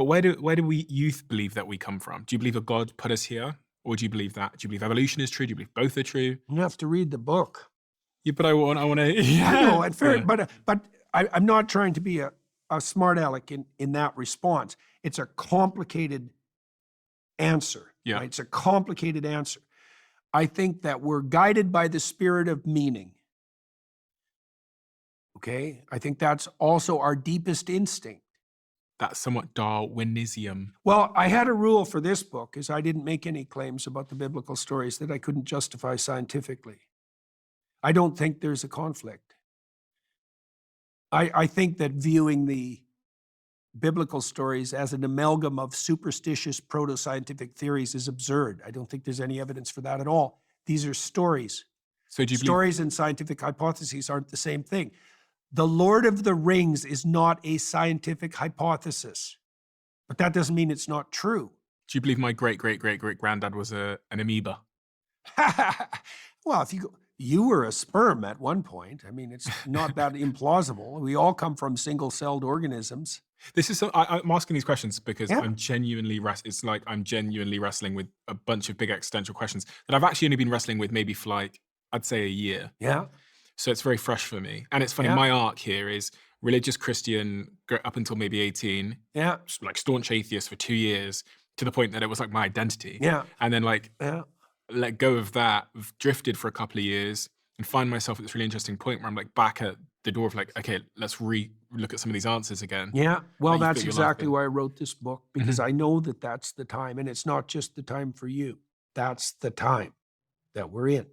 But where do we youth believe that we come from? Do you believe that God put us here? Or do you believe evolution is true? Do you believe both are true? You have to read the book. Yeah, but I wanna I know, yeah. and fair, Yeah. but I'm not trying to be a smart aleck in that response. It's a complicated answer, Yeah. right? It's a complicated answer. I think that we're guided by the spirit of meaning. Okay? I think that's also our deepest instinct. That's somewhat Darwinism. Well, I had a rule for this book is I didn't make any claims about the biblical stories that I couldn't justify scientifically. I don't think there's a conflict. I think that viewing the biblical stories as an amalgam of superstitious proto-scientific theories is absurd. I don't think there's any evidence for that at all. These are stories. So do you believe Stories and scientific hypotheses aren't the same thing. The Lord of the Rings is not a scientific hypothesis, but that doesn't mean it's not true. do you believe my great-great-great-great-granddad was an amoeba? Well, if you were a sperm at one point. I mean, it's not that implausible. We all come from single-celled organisms. This is I'm asking these questions because Yeah. it's like I'm genuinely wrestling with a bunch of big existential questions that I've actually only been wrestling with maybe for like, I'd say a year. Yeah. So it's very fresh for me. And it's funny, Yeah. my arc here is religious Christian up until maybe 18, Yeah. like staunch atheist for 2 years, to the point that it was like my identity. Yeah. And then like Yeah. let go of that, drifted for a couple of years, and find myself at this really interesting point where I'm like back at the door of like, okay, let's look at some of these answers again. Yeah. Well, That you've that's put your life exactly in. why I wrote this book, because I know that that's the time, and it's not just the time for you. That's the time that we're in.